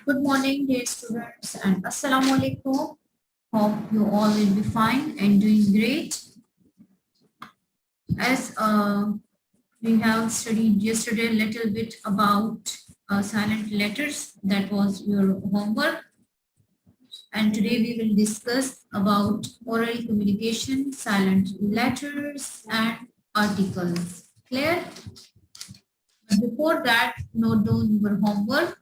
Good morning, dear students, and Assalamu alaikum. Hope you all will be fine and doing great. As we have studied yesterday a little bit about silent letters, that was your homework. And today we will discuss about oral communication, silent letters, and articles. Clear? But before that, note down your homework.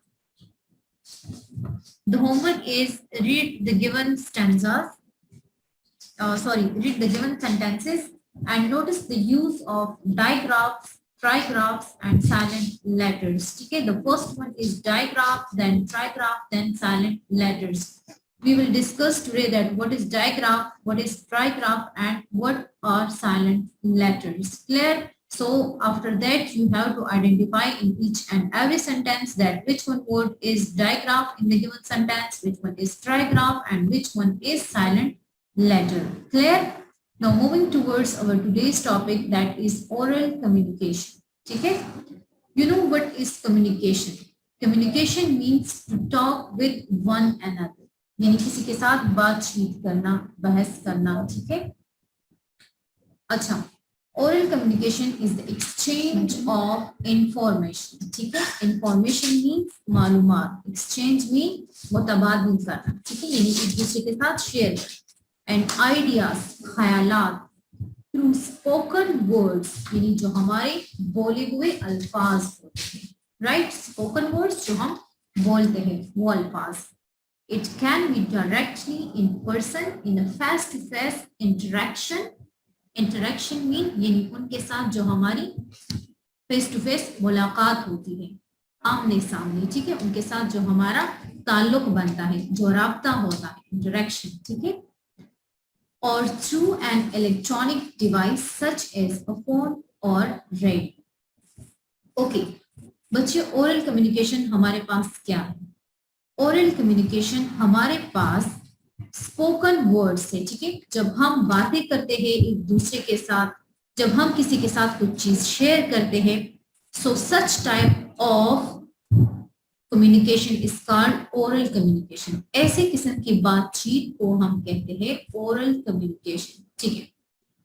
The homework is read the given stanzas read the given sentences and notice the use of digraphs, trigraphs, and silent letters. Okay, the first one is digraph, then trigraph, then silent letters. We will discuss today that what is digraph, what is trigraph, and what are silent letters. Clear? So after that, you have to identify in each and every sentence that which one word is digraph in the given sentence, which one is trigraph, and which one is silent letter. Clear? Now moving towards our today's topic, that is oral communication. Okay? You know what is communication? Communication means to talk with one another. यानी किसी के साथ बातचीत करना, बहस करना, ठीक है? अच्छा, oral communication is the exchange of information. ठीक है? Information means मालूमात. Exchange means मुतबादल करना. ठीक है? यानी एक दूसरे के साथ शेयर करना. And ideas, ख्यालात through spoken words, यानी जो हमारे बोले हुए अल्फाज होते हैं, right? Spoken words जो हम बोलते हैं वो अल्फाज. It can be directly in person in a face-to-face interaction. Interaction mean यानी उनके साथ जो हमारी face-to-face मुलाकात होती है, आमने सामने, ठीक है? उनके साथ जो हमारा ताल्लुक बनता है, जो राब्ता होता है, interaction, ठीक है? Or through an electronic device such as a phone or radio. Okay, बच्चे oral communication हमारे पास क्या है? Oral communication हमारे पास spoken words है, ठीक है? जब हम बातें करते हैं एक दूसरे के साथ, जब हम किसी के साथ कुछ चीज शेयर करते हैं, so such type of communication is called oral communication. ऐसे किस्म की बातचीत को हम कहते हैं oral communication. ठीक है?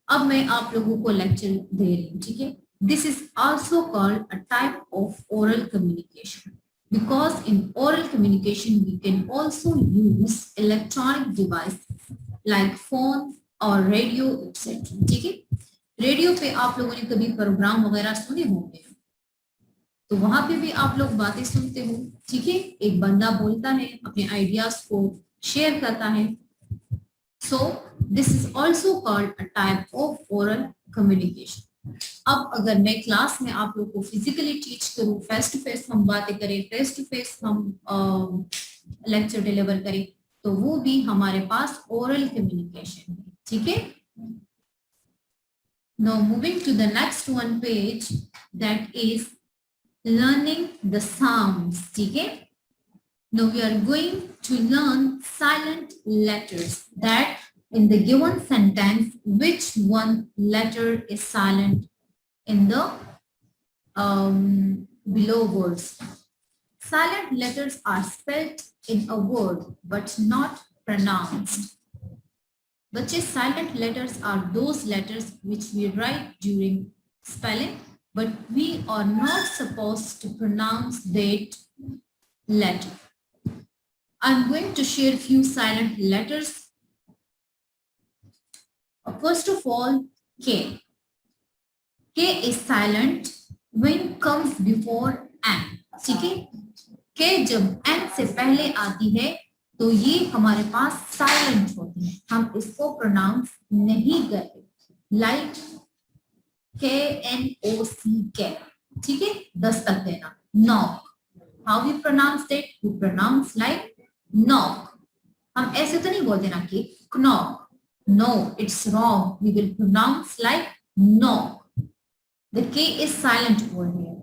अब मैं आप लोगों को लेक्चर दे रही हूँ, ठीक है? This is also called a type of oral communication because in oral communication we can also use electronic devices like phone or radio etc. ठीक है? रेडियो पे आप लोगों ने कभी प्रोग्राम वगैरह सुने होंगे, तो वहां पे भी आप लोग बातें सुनते हो, ठीक है? एक बंदा बोलता है, अपने आइडियाज को शेयर करता है. So this is also called a type of oral communication. अब अगर मैं क्लास में आप लोग को फिजिकली टीच करूं, फेस टू फेस हम बातें करें, फेस टू फेस हम लेक्चर डिलीवर करें, तो वो भी हमारे पास ओरल कम्युनिकेशन है, ठीक है? Now moving to the next one page, that is learning the sounds. ठीक है? Now we are going to learn silent letters, that in the given sentence which one letter is silent in the below words. Silent letters are spelled in a word but not pronounced. बच्चे, silent letters are those letters which we write during spelling, but we are not supposed to pronounce that letter. I'm going to share few silent letters. First of all, K. K is silent when comes before N. ठीक है? K जब N से पहले आती है तो ये हमारे पास साइलेंट होती है, हम इसको प्रोनाउंस नहीं करते. लाइक KNOCK, ठीक है? दस्तक देना. Knock, how we pronounce that? We pronounce like knock. हम ऐसे तो नहीं बोलते ना कि knocक. No, it's wrong. We will pronounce like knock. The K is silent over here.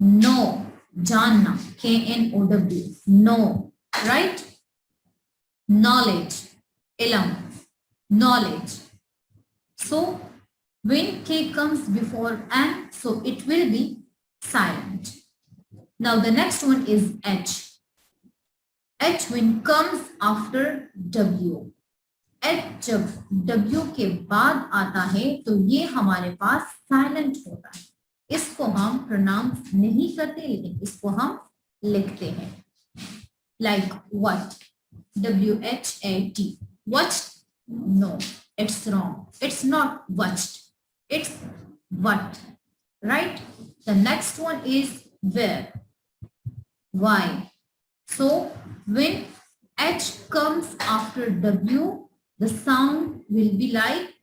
No, जानना, KNOW, no, right? Knowledge, ilm, knowledge. So when K comes before N, so it will be silent. Now the next one is H. H when comes after W. H जब W के बाद आता है तो ये हमारे पास silent होता है. इसको हम प्रोनाउंस नहीं करते लेकिन इसको हम लिखते हैं. Like what? WHAT. Watched? No, it's wrong. It's not watched. It's what. Right? The next one is where. Why? So when H comes after W, the sound will be like,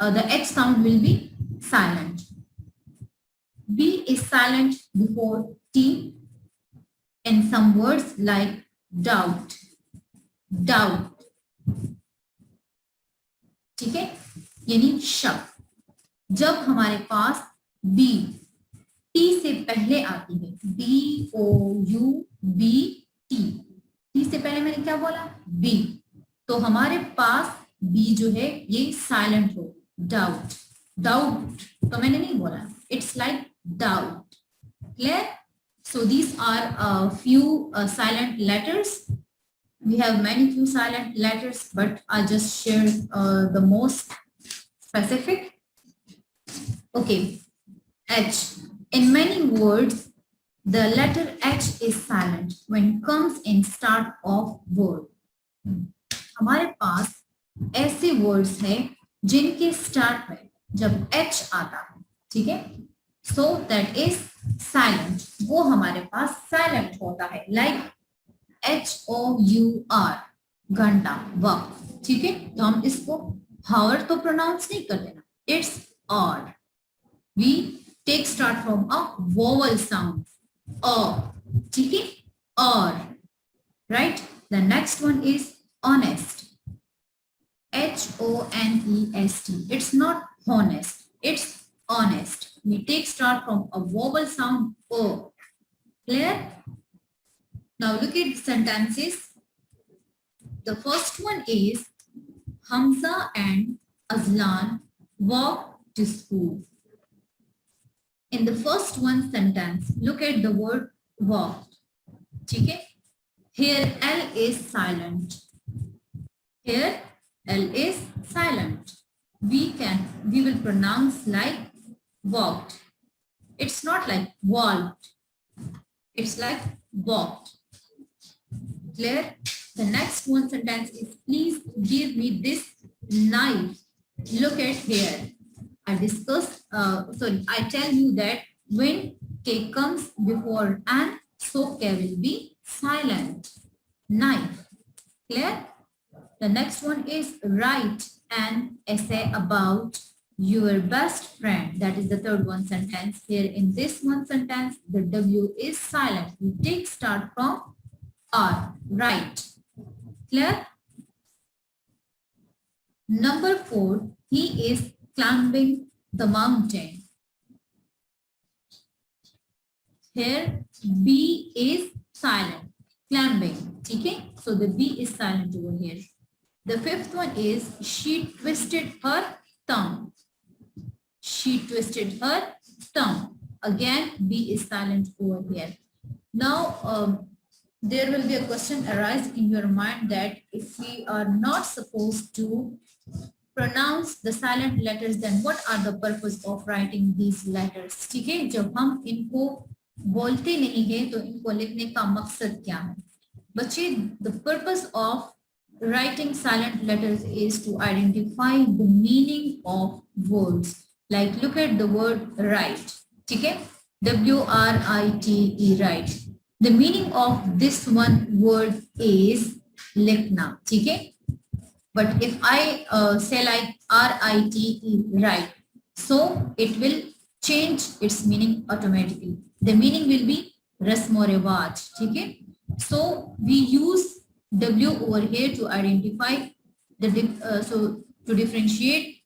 the H sound will be silent. B is silent before T in some words like doubt. Doubt. ठीक है, यानी शक. जब हमारे पास B T से पहले आती है, DOUBT, T से पहले मैंने क्या बोला? B. तो हमारे पास B जो है ये साइलेंट हो. डाउट. डाउट तो मैंने नहीं बोला. It's like doubt. Clear? So these are a few silent letters. We have many few silent letters, but I'll just share the most specific. Okay, H. In many words, the letter H is silent when it comes in start of word. हमारे पास ऐसे words हैं जिनके start में जब H आता है, ठीक है? So that is silent. वो हमारे पास silent होता है. Like HOUR, घंटा, वक्त. ठीक है, तो हम इसको hour तो प्रोनाउंस नहीं कर देना. It's or. We take start from a vowel sound. ठीक है, or. Right? The next one is honest. HONEST. It's not honest. It's honest. We take start from a vowel sound O. Clear? Now look at the sentences. The first one is Hamza and Azlan walk to school. In the first one sentence, look at the word walk. Okay? Here L is silent. Here L is silent. We will pronounce like walked. It's not like walked. It's like walked. Clear? The next one sentence is please give me this knife. Look at here. I tell you that when K comes before N, so K will be silent. Knife. Clear? The next one is write an essay about your best friend. That is the third one sentence. Here in this one sentence, the W is silent. We take start from R. Right. Clear? Number 4, he is climbing the mountain. Here B is silent. Climbing. Okay? So the B is silent over here. The fifth one is she twisted her thumb. She twisted her thumb. Again, B is silent over here. Now, there will be a question arise in your mind that if we are not supposed to pronounce the silent letters, then what are the purpose of writing these letters? ठीक है, जब हम इनको बोलते नहीं हैं तो इनको लिखने का मकसद क्या है? बच्चे, the purpose of writing silent letters is to identify the meaning of words. Like look at the word write. ठीक है, WRITE, write. The meaning of this one word is likhna. ठीक है, but if I say like RITE, write, so it will change its meaning automatically. The meaning will be rasmo riwaj. ठीक है, so we use W over here to identify the to differentiate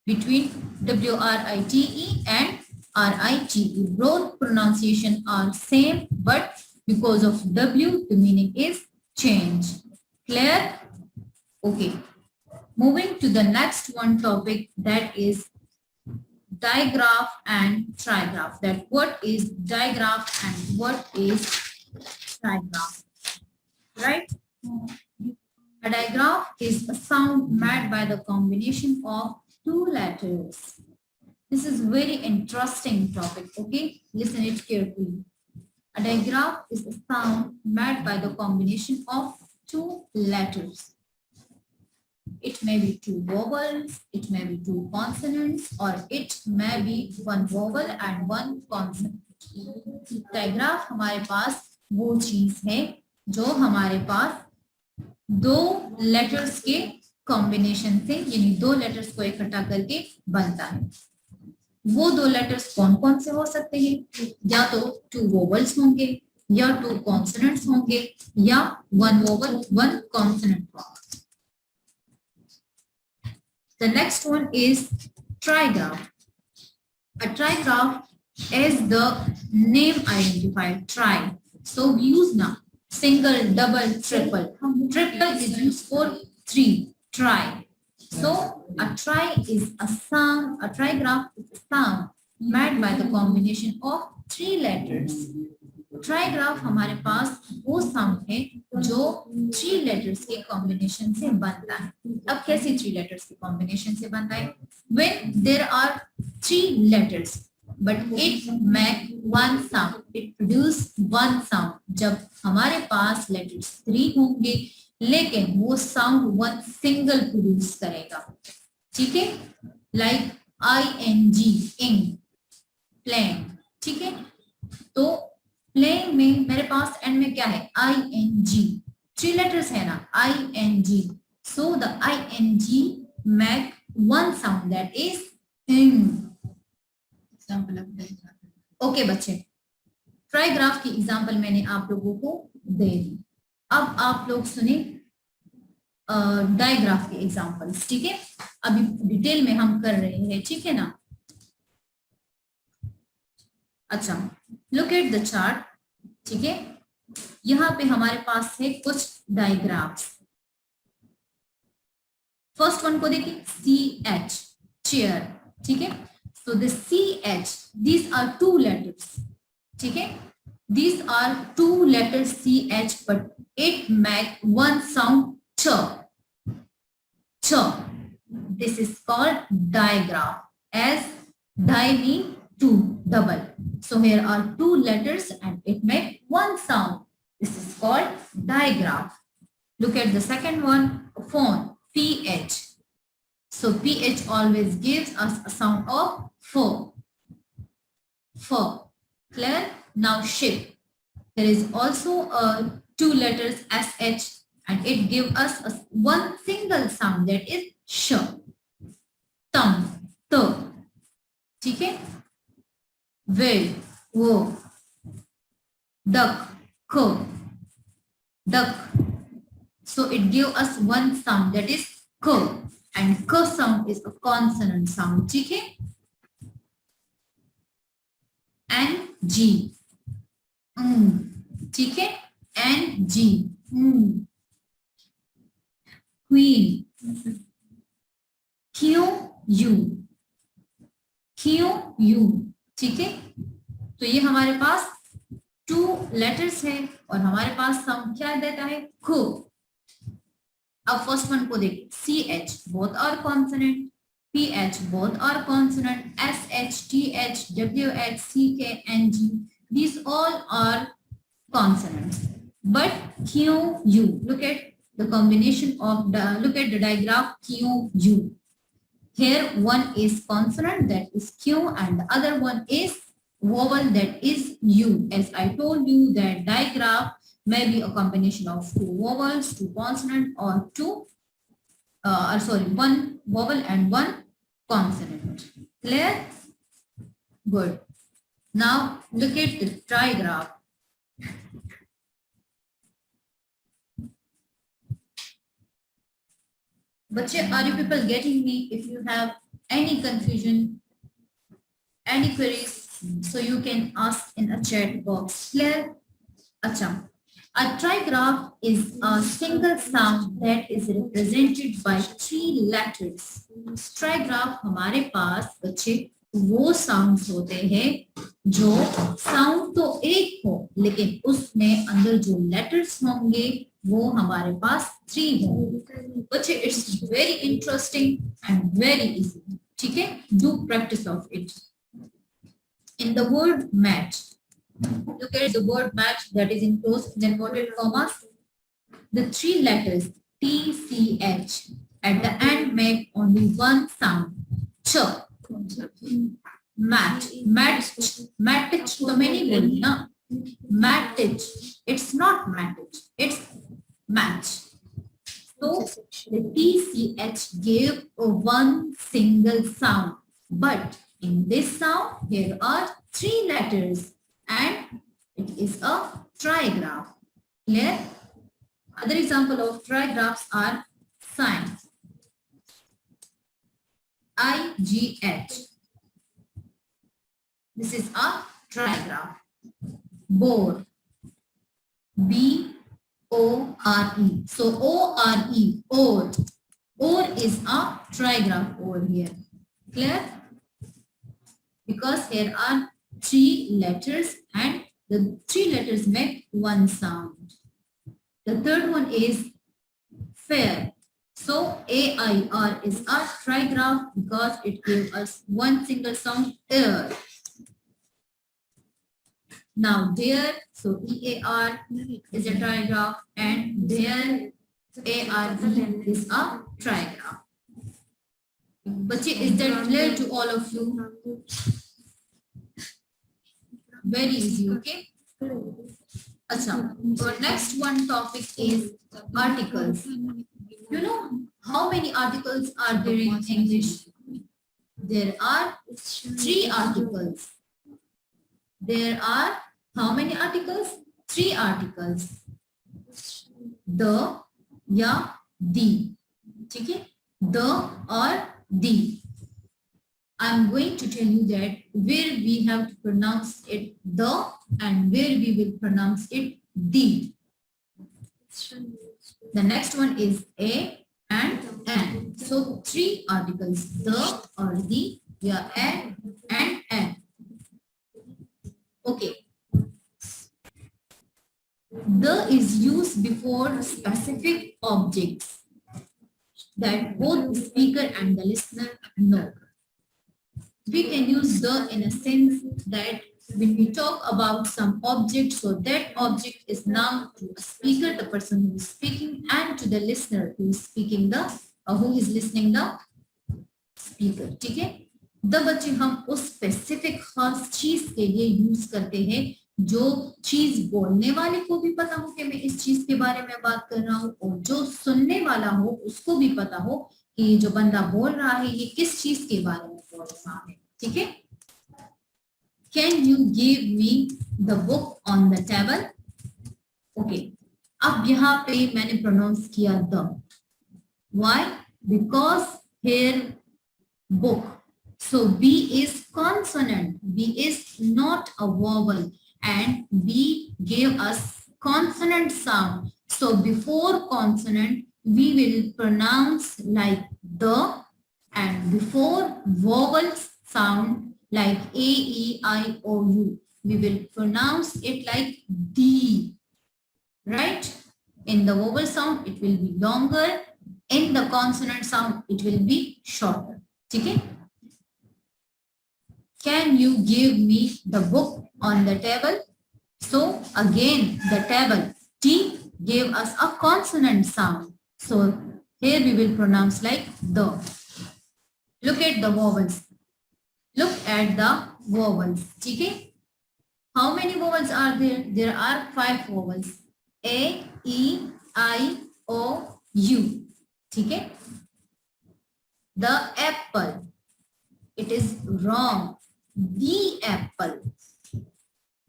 between WRITE and RITE. Both pronunciation are same, but because of W, the meaning is changed. Clear? Okay. Moving to the next one topic, that is digraph and trigraph. That what is digraph and what is trigraph, right? digraph is a sound made by the combination of two letters. This is very interesting topic, okay? Listen it carefully. A digraph is a sound made by the combination of two letters. It may be two vowels, it may be two consonants, or it may be one vowel and one consonant. Digraph हमारे पास वो चीज है जो हमारे पास दो letters के combination से, यानी दो लेटर्स को इकट्ठा करके बनता है। वो दो लेटर्स कौन कौन से हो सकते हैं? या तो टू वोवल्स होंगे, या टू कॉन्सोनेंट्स होंगे, या वन वोवल वन कॉन्सोनेंट होगा। The next one is trigraph. A trigraph is the name identifier, tri. So we use now single, double, triple. Triple is used for three, tri. So a tri is a sound, a trigraph is a sound made by the combination of three letters. ट्राइग्राफ हमारे पास वो sound है जो three letters के combination से बनता है। अब कैसे थ्री लेटर्स के कॉम्बिनेशन से बनता है? When there are three letters but it make one sound, it produce one sound. जब हमारे पास लेटर्स थ्री होंगे लेकिन वो साउंड वन सिंगल प्रोड्यूस करेगा, ठीक है? लाइक ING, ing, प्लेन, ठीक है? तो प्लेन में मेरे पास एंड में क्या है? ING, थ्री लेटर्स है ना, ING. So the ING make one sound that is ing. Example okay बच्चे, ट्राइग्राफ की एग्जाम्पल मैंने आप लोगों को दे दी। अब आप लोग सुने डायग्राफ के एग्जाम्पल्स, ठीक है? अभी डिटेल में हम कर रहे हैं, ठीक है ना? अच्छा, लुक एट द चार्ट, ठीक है? यहाँ पे हमारे पास है कुछ डायग्राफ्स। फर्स्ट वन को देखिए, CH, चेयर, ठीक है? So the CH, these are two letters, ठीक है? These are two letters CH, but it make one sound ch. Ch. This is called digraph, as di mean two, double. So here are two letters and it make one sound. This is called digraph. Look at the second one, phone, PH. So PH always gives us a sound of four. Four. Clear? Now ship. There is also two letters SH and it gives us one single sound, that is sh. Tongue, t, ठीक है? Will, wo, duck, ko, duck. So it gives us one sound, that is k, and k sound is a consonant sound, ठीक है? And G, ठीक है? And G, queen, Q, U, ठीक है? तो ये हमारे पास टू लेटर्स है और हमारे पास साउंड क्या देता है? खो। अब फर्स्ट वन को देखिए, CH both are consonant, PH both are consonant, SH, TH, WH, CK, NG, these all are consonants. But Q, U, look at the combination of look at the digraph Q, U. Here one is consonant, that is Q, and the other one is vowel, that is U. As I told you that digraph may be a combination of two vowels, two consonant, or one vowel and one consonant. Clear? Good. Now look at the trigraph. Bache, are you people getting me? If you have any confusion, any queries, so you can ask in a chat box. Clear? Acha. A trigraph is a single sound that is represented by three letters. Trigraph हमारे पास बच्चे वो sounds होते हैं जो sound तो एक हो लेकिन उसमें अंदर जो लेटर्स होंगे वो हमारे पास 3 हो। बच्चे it's very interesting and very easy, ठीक है, do practice of it. In the word match, look at the word match that is in closed and inverted commas. The 3 letters T, C, H at the end make only one sound. Ch. Match. Match. Match तो मैंने बोली ना. Match. It's not match. It's match. So the TCH gave a one single sound, but in this sound there are 3 letters and it is a trigraph. Clear? Other example of trigraphs are signs. IGH. This is a trigraph. Bore. BORE. So ORE. Or. Or is a trigraph over here. Clear? Because here are 3 letters and the 3 letters make one sound. The third one is fair. So AIR is a trigraph because it gives us one single sound air. Now there, so EAR is a trigraph and there ARE is a trigraph. But is that clear to all of you? Very easy, okay? Acha, so next one topic is articles. You know how many articles are there in English? There are 3 articles. There are how many articles? 3 articles. The या the. ठीक है? The or the. I'm going to tell you that where we have to pronounce it the and where we will pronounce it the. The next one is a and an. So 3 articles, the or the, yeah, a and an. Okay. The is used before specific objects that both the speaker and the listener know. We can use the in a sense that when we talk about some object, so that object is now to a speaker, the person who is speaking, and to the listener who is speaking who is listening the speaker. ठीक है? The बच्चे हम उस specific खास चीज के लिए use करते हैं जो चीज बोलने वाले को भी पता हो कि मैं इस चीज के बारे में बात कर रहा हूँ और जो सुनने वाला हो उसको भी पता हो कि जो बंदा बोल रहा है ये किस चीज के बारे में बोल रहा है. ठीक है? Can you give me the book on the table? Okay. अब यहाँ पे मैंने प्रोनाउंस किया the. Why? Because here book. So B is consonant. B is not a vowel and B gave us consonant sound. So before consonant we will pronounce like the and before vowels sound like A, E, I, O, U. We will pronounce it like the. Right? In the vowel sound it will be longer. In the consonant sound it will be shorter. Okay? Can you give me the book on the table? So again the table T gave us a consonant sound. So here we will pronounce like the. Look at the vowels. Look at the vowels. Okay? How many vowels are there? There are 5 vowels. A, E, I, O, U. Okay? The apple. It is wrong. The apple.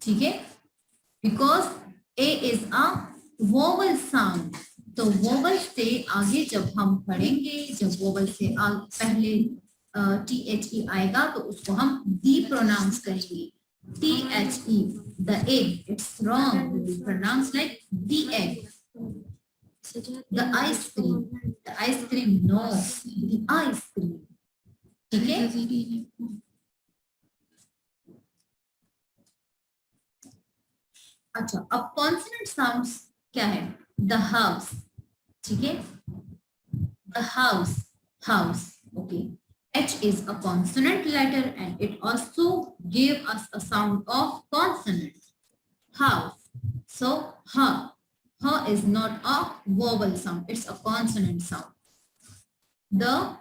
Okay? Because A is a vowel sound. तो vowel से आगे जब हम पढ़ेंगे, जब vowel से पहले THE आएगा तो उसको हम D pronounce करेंगे. THE, the egg. It's wrong. We will pronounce like the egg. The ice cream. The ice cream, no. The ice cream. ठीक है? अच्छा, अब consonant sounds क्या है? द हाउस, ठीक है, the house, house, okay. H is a consonant letter and it also gave us a sound of consonant. House. So ha is not a vowel sound, it's a consonant sound. The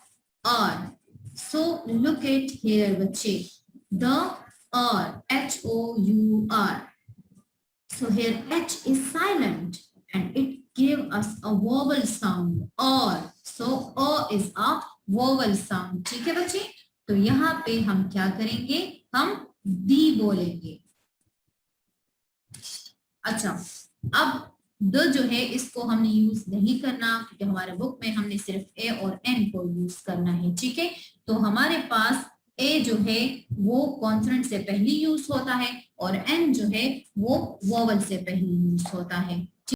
R. So look at here, bache. The R, H-O-U-R. So here H is silent and it gave us a vowel sound or. So O is a vowel sound. ठीक है बच्चे, तो यहाँ पे हम क्या करेंगे, हम दी बोलेंगे. अच्छा, अब द जो है इसको हमने यूज नहीं करना क्योंकि हमारे बुक में हमने सिर्फ ए और एन को यूज करना है. ठीक है, तो हमारे पास ए जो है वो कॉन्सोनेंट से पहले यूज होता है और एन जो है वो वोवल से पहले यूज होता है.